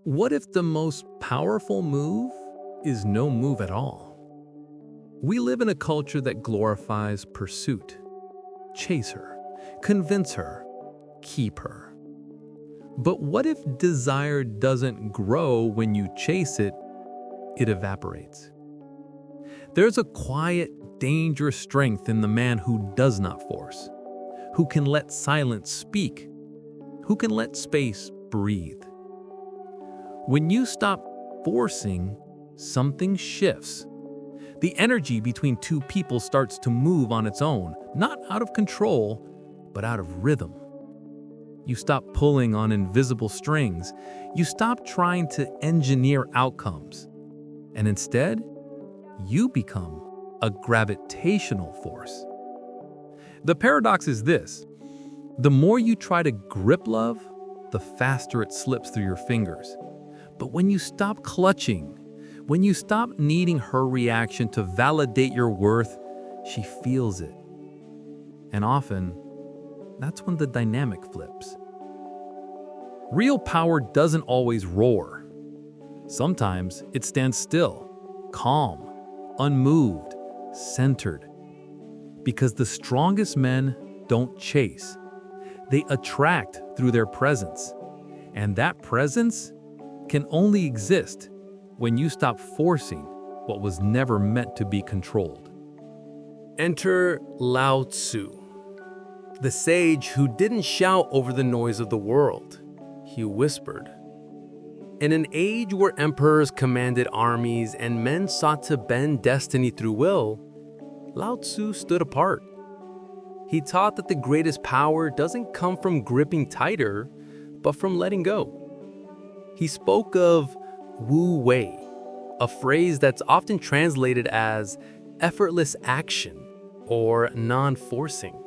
What if the most powerful move is no move at all? We live in a culture that glorifies pursuit. Chase her, convince her, keep her. But what if desire doesn't grow when you chase it, it evaporates? There's a quiet, dangerous strength in the man who does not force, who can let silence speak, who can let space breathe. When you stop forcing, something shifts. The energy between two people starts to move on its own, not out of control, but out of rhythm. You stop pulling on invisible strings. You stop trying to engineer outcomes. And instead, you become a gravitational force. The paradox is this: the more you try to grip love, the faster it slips through your fingers. But when you stop clutching, when you stop needing her reaction to validate your worth, she feels it. And often, that's when the dynamic flips. Real power doesn't always roar. Sometimes it stands still, calm, unmoved, centered. Because the strongest men don't chase. They attract through their presence. And that presence can only exist when you stop forcing what was never meant to be controlled. Enter Lao Tzu, the sage who didn't shout over the noise of the world. He whispered. In an age where emperors commanded armies and men sought to bend destiny through will, Lao Tzu stood apart. He taught that the greatest power doesn't come from gripping tighter, but from letting go. He spoke of Wu Wei, a phrase that's often translated as effortless action or non-forcing.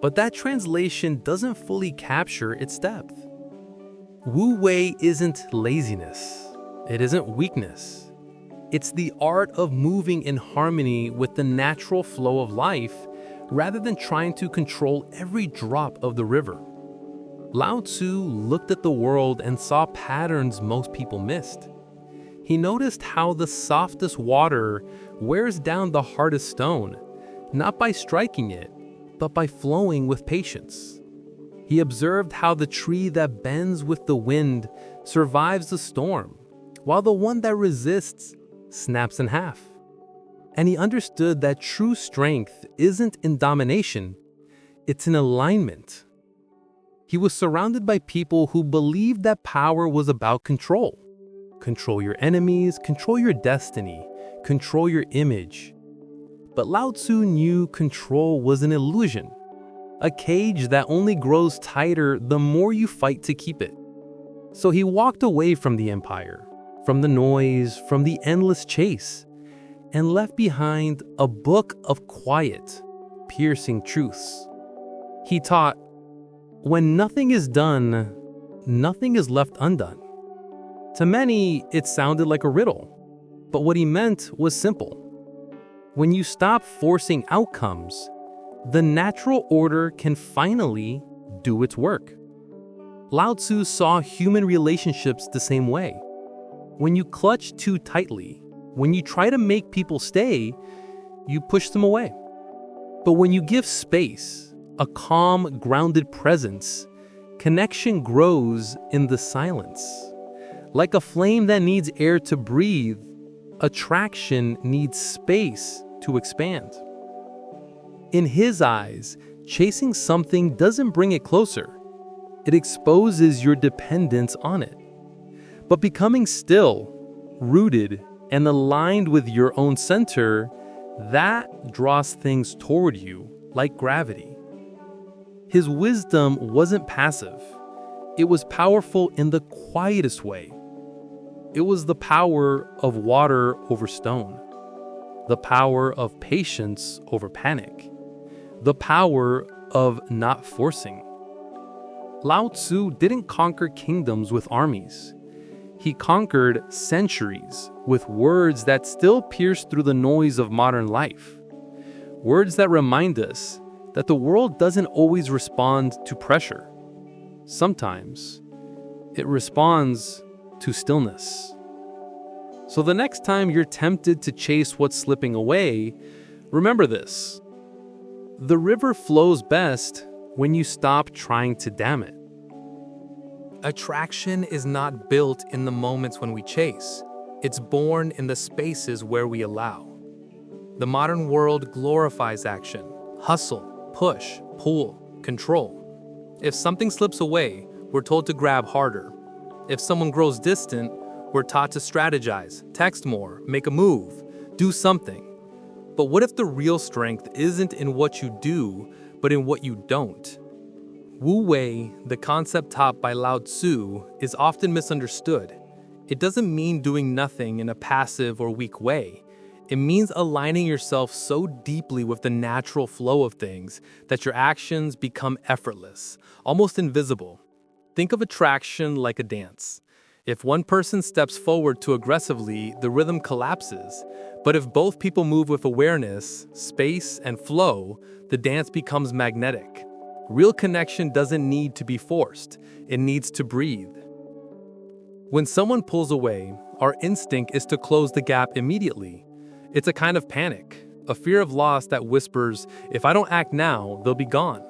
But that translation doesn't fully capture its depth. Wu Wei isn't laziness. It isn't weakness. It's the art of moving in harmony with the natural flow of life rather than trying to control every drop of the river. Lao Tzu looked at the world and saw patterns most people missed. He noticed how the softest water wears down the hardest stone, not by striking it, but by flowing with patience. He observed how the tree that bends with the wind survives the storm, while the one that resists snaps in half. And he understood that true strength isn't in domination, it's in alignment. He was surrounded by people who believed that power was about control. Control your enemies, control your destiny, control your image. But Lao Tzu knew control was an illusion, a cage that only grows tighter the more you fight to keep it. So he walked away from the empire, from the noise, from the endless chase, and left behind a book of quiet, piercing truths. He taught, when nothing is done, nothing is left undone. To many, it sounded like a riddle, but what he meant was simple. When you stop forcing outcomes, the natural order can finally do its work. Lao Tzu saw human relationships the same way. When you clutch too tightly, when you try to make people stay, you push them away. But when you give space, a calm, grounded presence, connection grows in the silence. Like a flame that needs air to breathe, attraction needs space to expand. In his eyes, chasing something doesn't bring it closer. It exposes your dependence on it. But becoming still, rooted, and aligned with your own center, that draws things toward you like gravity. His wisdom wasn't passive. It was powerful in the quietest way. It was the power of water over stone, the power of patience over panic, the power of not forcing. Lao Tzu didn't conquer kingdoms with armies. He conquered centuries with words that still pierce through the noise of modern life. Words that remind us that the world doesn't always respond to pressure. Sometimes it responds to stillness. So the next time you're tempted to chase what's slipping away, remember this. The river flows best when you stop trying to dam it. Attraction is not built in the moments when we chase. It's born in the spaces where we allow. The modern world glorifies action, hustle, push, pull, control. If something slips away, we're told to grab harder. If someone grows distant, we're taught to strategize, text more, make a move, do something. But what if the real strength isn't in what you do, but in what you don't? Wu Wei, the concept taught by Lao Tzu, is often misunderstood. It doesn't mean doing nothing in a passive or weak way. It means aligning yourself so deeply with the natural flow of things that your actions become effortless, almost invisible. Think of attraction like a dance. If one person steps forward too aggressively, the rhythm collapses. But if both people move with awareness, space, and flow, the dance becomes magnetic. Real connection doesn't need to be forced. It needs to breathe. When someone pulls away, our instinct is to close the gap immediately. It's a kind of panic, a fear of loss that whispers, if I don't act now, they'll be gone.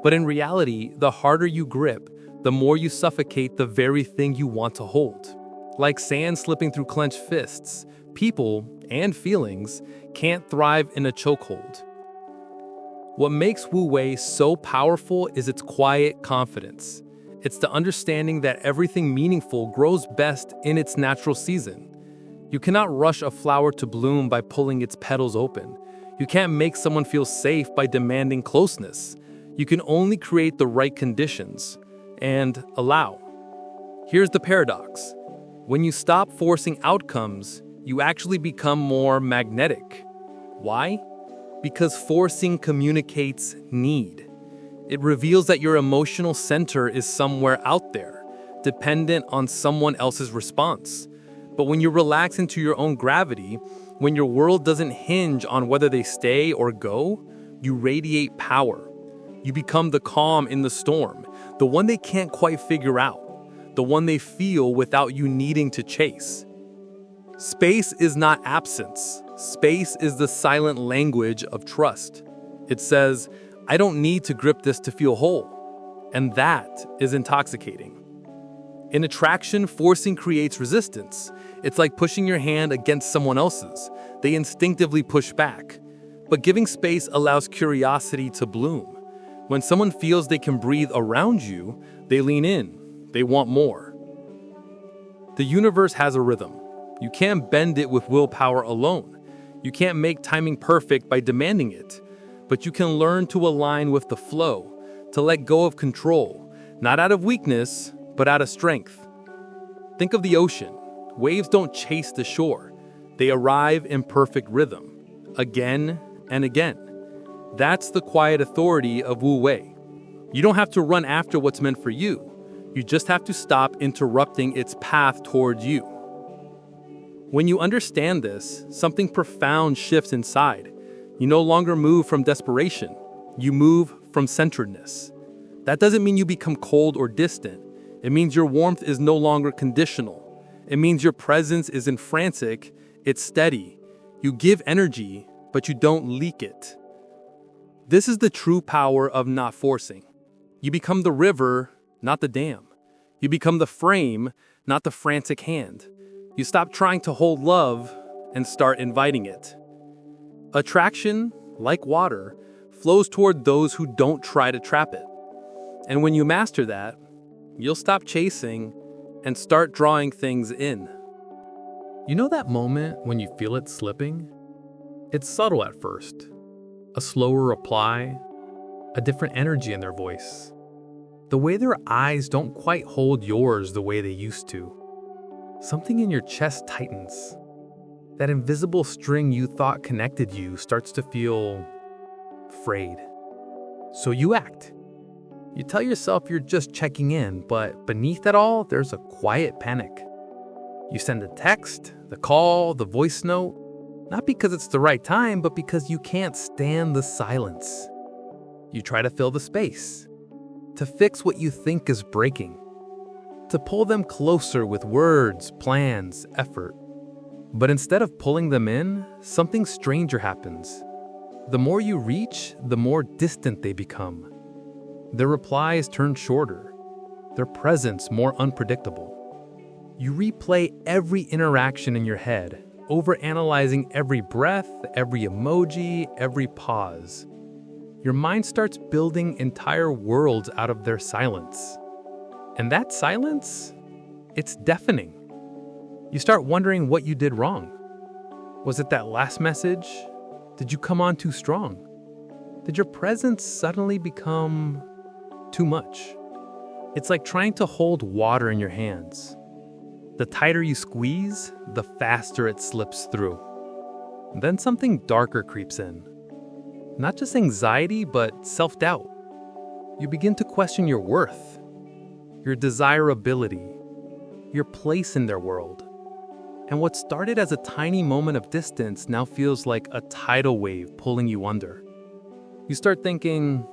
But in reality, the harder you grip, the more you suffocate the very thing you want to hold. Like sand slipping through clenched fists, people and feelings can't thrive in a chokehold. What makes Wu Wei so powerful is its quiet confidence. It's the understanding that everything meaningful grows best in its natural season. You cannot rush a flower to bloom by pulling its petals open. You can't make someone feel safe by demanding closeness. You can only create the right conditions and allow. Here's the paradox. When you stop forcing outcomes, you actually become more magnetic. Why? Because forcing communicates need. It reveals that your emotional center is somewhere out there, dependent on someone else's response. But when you relax into your own gravity, when your world doesn't hinge on whether they stay or go, you radiate power. You become the calm in the storm, the one they can't quite figure out, the one they feel without you needing to chase. Space is not absence. Space is the silent language of trust. It says, I don't need to grip this to feel whole. And that is intoxicating. In attraction, forcing creates resistance. It's like pushing your hand against someone else's. They instinctively push back. But giving space allows curiosity to bloom. When someone feels they can breathe around you, they lean in. They want more. The universe has a rhythm. You can't bend it with willpower alone. You can't make timing perfect by demanding it. But you can learn to align with the flow, to let go of control, not out of weakness, but out of strength. Think of the ocean. Waves don't chase the shore. They arrive in perfect rhythm, again and again. That's the quiet authority of Wu Wei. You don't have to run after what's meant for you. You just have to stop interrupting its path towards you. When you understand this, something profound shifts inside. You no longer move from desperation. You move from centeredness. That doesn't mean you become cold or distant. It means your warmth is no longer conditional. It means your presence isn't frantic, it's steady. You give energy, but you don't leak it. This is the true power of not forcing. You become the river, not the dam. You become the frame, not the frantic hand. You stop trying to hold love and start inviting it. Attraction, like water, flows toward those who don't try to trap it. And when you master that, you'll stop chasing and start drawing things in. You know that moment when you feel it slipping? It's subtle at first. A slower reply, a different energy in their voice. The way their eyes don't quite hold yours the way they used to. Something in your chest tightens. That invisible string you thought connected you starts to feel frayed. So you act. You tell yourself you're just checking in, but beneath that all, there's a quiet panic. You send the text, the call, the voice note, not because it's the right time, but because you can't stand the silence. You try to fill the space, to fix what you think is breaking. to pull them closer with words, plans, effort. But instead of pulling them in, something stranger happens. The more you reach, the more distant they become. Their replies turn shorter, their presence more unpredictable. You replay every interaction in your head, overanalyzing every breath, every emoji, every pause. Your mind starts building entire worlds out of their silence. And that silence, it's deafening. You start wondering what you did wrong. Was it that last message? Did you come on too strong? Did your presence suddenly become too much? It's like trying to hold water in your hands. The tighter you squeeze, the faster it slips through. Then something darker creeps in. Not just anxiety, but self-doubt. You begin to question your worth, your desirability, your place in their world. And what started as a tiny moment of distance now feels like a tidal wave pulling you under. You start thinking,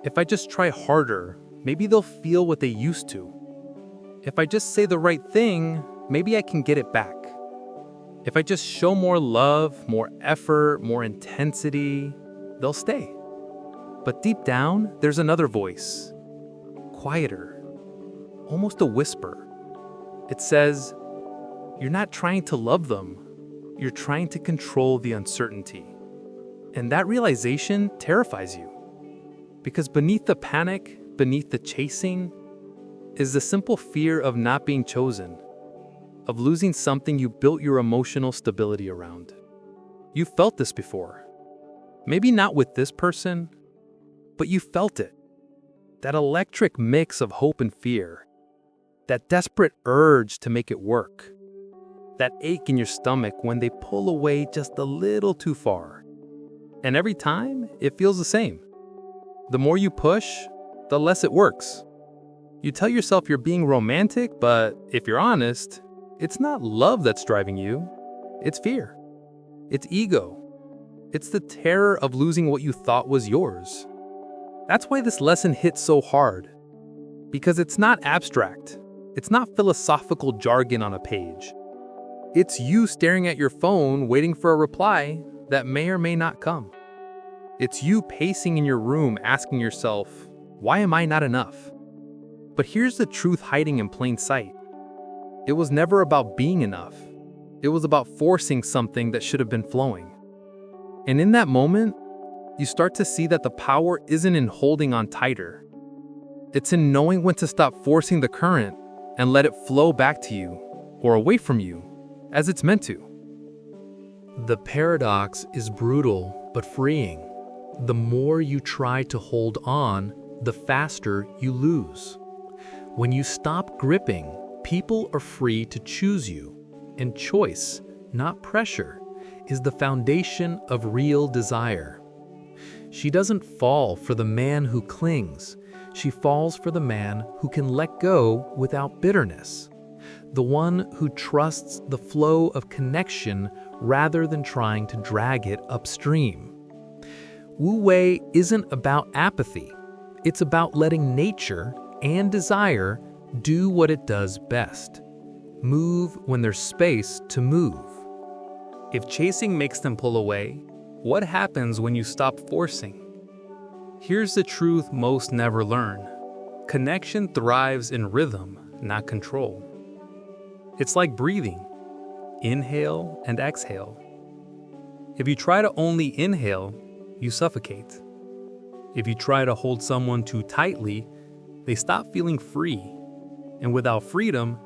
if I just try harder, maybe they'll feel what they used to. If I just say the right thing, maybe I can get it back. If I just show more love, more effort, more intensity, they'll stay. But deep down, there's another voice, quieter, almost a whisper. It says, you're not trying to love them, you're trying to control the uncertainty. And that realization terrifies you. Because beneath the panic, beneath the chasing, is the simple fear of not being chosen, of losing something you built your emotional stability around. You felt this before. Maybe not with this person, but you felt it. That electric mix of hope and fear. That desperate urge to make it work. That ache in your stomach when they pull away just a little too far. And every time, it feels the same. The more you push, the less it works. You tell yourself you're being romantic, but if you're honest, it's not love that's driving you. It's fear. It's ego. It's the terror of losing what you thought was yours. That's why this lesson hits so hard. Because it's not abstract. It's not philosophical jargon on a page. It's you staring at your phone waiting for a reply that may or may not come. It's you pacing in your room asking yourself, why am I not enough? But here's the truth hiding in plain sight. It was never about being enough. It was about forcing something that should have been flowing. And in that moment, you start to see that the power isn't in holding on tighter. It's in knowing when to stop forcing the current and let it flow back to you or away from you as it's meant to. The paradox is brutal but freeing. The more you try to hold on, the faster you lose. When you stop gripping, people are free to choose you, and choice, not pressure, is the foundation of real desire. She doesn't fall for the man who clings. She falls for the man who can let go without bitterness. The one who trusts the flow of connection rather than trying to drag it upstream. Wu Wei isn't about apathy. It's about letting nature and desire do what it does best. Move when there's space to move. If chasing makes them pull away, what happens when you stop forcing? Here's the truth most never learn. Connection thrives in rhythm, not control. It's like breathing. Inhale and exhale. If you try to only inhale, you suffocate. If you try to hold someone too tightly, they stop feeling free. And without freedom,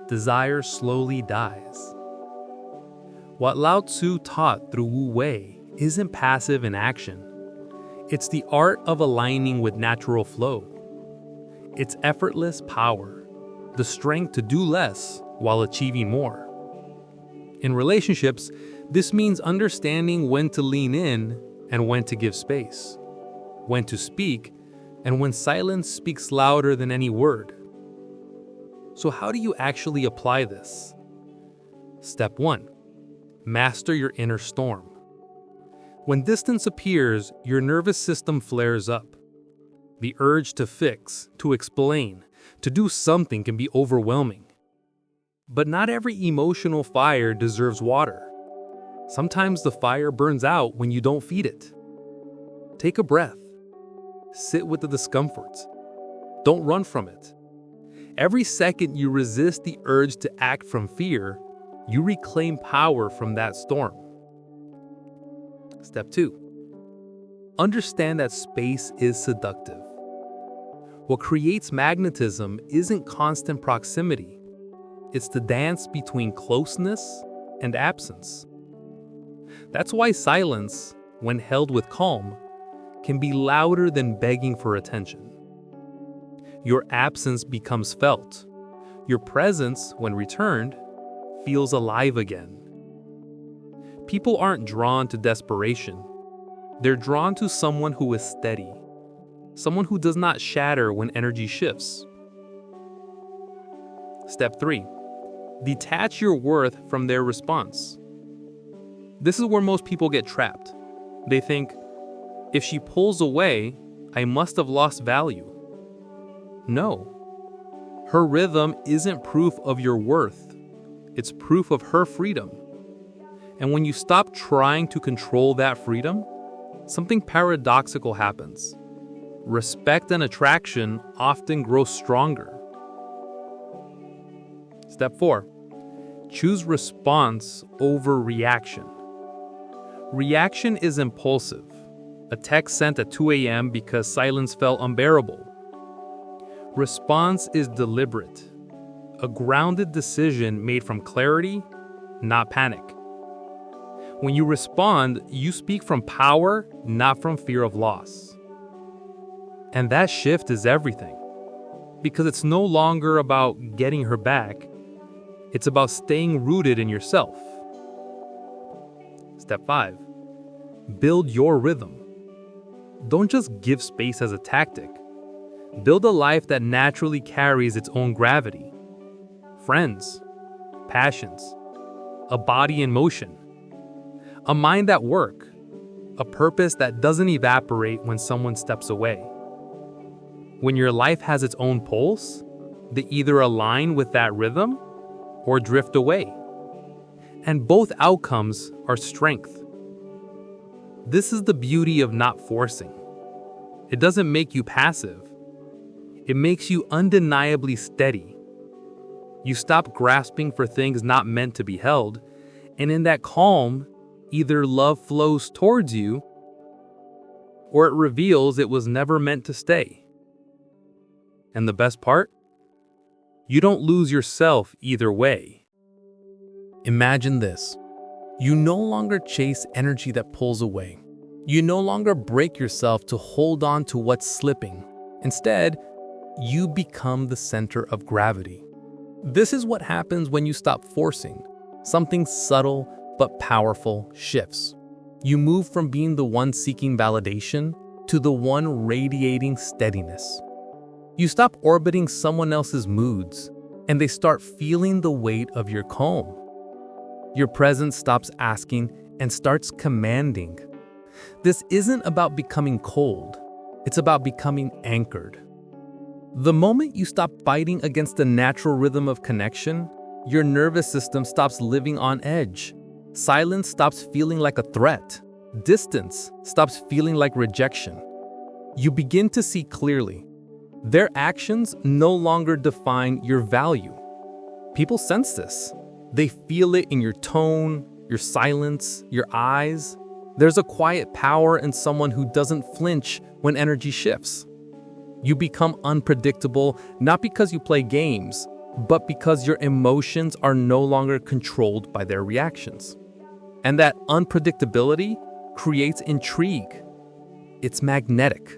desire slowly dies. What Lao Tzu taught through Wu Wei isn't passive in action. It's the art of aligning with natural flow. It's effortless power, the strength to do less while achieving more. In relationships, this means understanding when to lean in and when to give space, when to speak, and when silence speaks louder than any word. So how do you actually apply this? Step 1. Master your inner storm. When distance appears, your nervous system flares up. The urge to fix, to explain, To do something can be overwhelming. But not every emotional fire deserves water. Sometimes the fire burns out when you don't feed it. Take a breath. Sit with the discomfort. Don't run from it. Every second you resist the urge to act from fear, you reclaim power from that storm. Step 2. Understand that space is seductive. What creates magnetism isn't constant proximity. It's the dance between closeness and absence. That's why silence, when held with calm, can be louder than begging for attention. Your absence becomes felt. Your presence, when returned, feels alive again. People aren't drawn to desperation. They're drawn to someone who is steady, someone who does not shatter when energy shifts. Step 3. Detach your worth from their response. This is where most people get trapped. They think, if she pulls away, I must have lost value. No. Her rhythm isn't proof of your worth. It's proof of her freedom. And when you stop trying to control that freedom, something paradoxical happens. Respect and attraction often grow stronger. Step 4. Choose response over reaction. Reaction is impulsive. A text sent at 2 a.m. because silence felt unbearable. Response is deliberate. A grounded decision made from clarity, not panic. When you respond, you speak from power, not from fear of loss. And that shift is everything. Because it's no longer about getting her back. It's about staying rooted in yourself. Step 5. Build your rhythm. Don't just give space as a tactic. Build a life that naturally carries its own gravity. Friends, passions, a body in motion, a mind at work, a purpose that doesn't evaporate when someone steps away. When your life has its own pulse, they either align with that rhythm or drift away. And both outcomes are strength. This is the beauty of not forcing. It doesn't make you passive. It makes you undeniably steady. You stop grasping for things not meant to be held, and in that calm, either love flows towards you, or it reveals it was never meant to stay. And the best part? You don't lose yourself either way. Imagine this. You no longer chase energy that pulls away. You no longer break yourself to hold on to what's slipping. Instead, you become the center of gravity. This is what happens when you stop forcing. Something subtle but powerful shifts. You move from being the one seeking validation to the one radiating steadiness. You stop orbiting someone else's moods, and they start feeling the weight of your calm. Your presence stops asking and starts commanding. This isn't about becoming cold. It's about becoming anchored. The moment you stop fighting against the natural rhythm of connection, your nervous system stops living on edge. Silence stops feeling like a threat. Distance stops feeling like rejection. You begin to see clearly. Their actions no longer define your value. People sense this. They feel it in your tone, your silence, your eyes. There's a quiet power in someone who doesn't flinch when energy shifts. You become unpredictable not because you play games, but because your emotions are no longer controlled by their reactions. And that unpredictability creates intrigue. It's magnetic.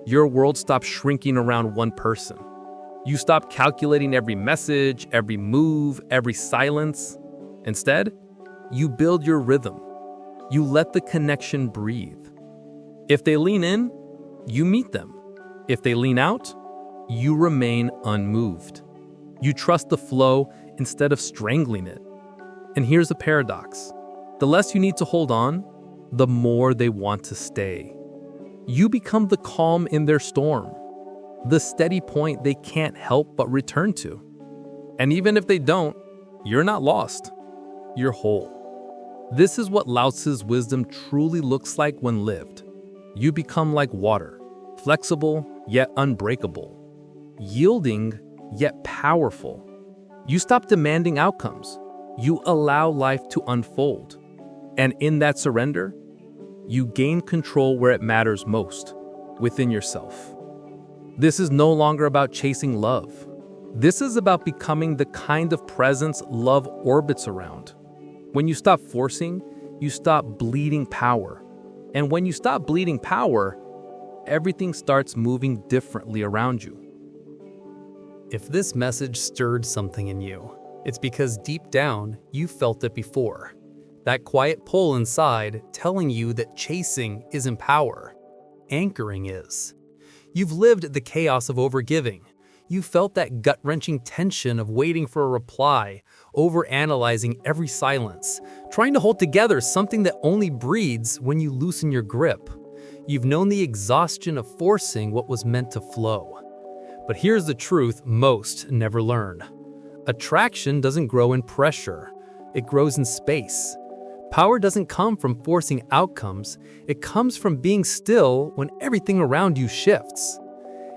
Your world stops shrinking around one person. You stop calculating every message, every move, every silence. Instead, you build your rhythm. You let the connection breathe. If they lean in, you meet them. If they lean out, you remain unmoved. You trust the flow instead of strangling it. And here's the paradox. The less you need to hold on, the more they want to stay. You become the calm in their storm. the steady point they can't help but return to. And even if they don't, you're not lost. You're whole. This is what Lao Tzu's wisdom truly looks like when lived. You become like water, flexible yet unbreakable, yielding yet powerful. You stop demanding outcomes. You allow life to unfold. And in that surrender, you gain control where it matters most, within yourself. This is no longer about chasing love. This is about becoming the kind of presence love orbits around. When you stop forcing, you stop bleeding power. And when you stop bleeding power, everything starts moving differently around you. If this message stirred something in you, it's because deep down, you felt it before. That quiet pull inside telling you that chasing isn't power, anchoring is. You've lived the chaos of overgiving. You felt that gut-wrenching tension of waiting for a reply, overanalyzing every silence, trying to hold together something that only breathes when you loosen your grip. You've known the exhaustion of forcing what was meant to flow. But here's the truth most never learn. Attraction doesn't grow in pressure. It grows in space. Power doesn't come from forcing outcomes. It comes from being still when everything around you shifts.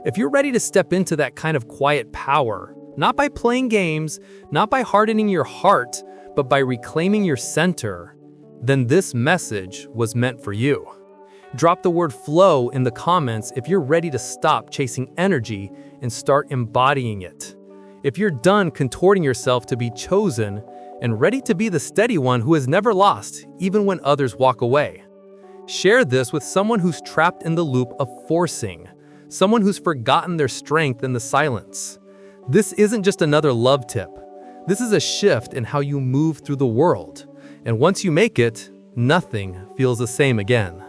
If you're ready to step into that kind of quiet power, not by playing games, not by hardening your heart, but by reclaiming your center, then this message was meant for you. Drop the word flow in the comments if you're ready to stop chasing energy and start embodying it. If you're done contorting yourself to be chosen and ready to be the steady one who has never lost, even when others walk away. Share this with someone who's trapped in the loop of forcing, someone who's forgotten their strength in the silence. This isn't just another love tip. This is a shift in how you move through the world. And once you make it, nothing feels the same again.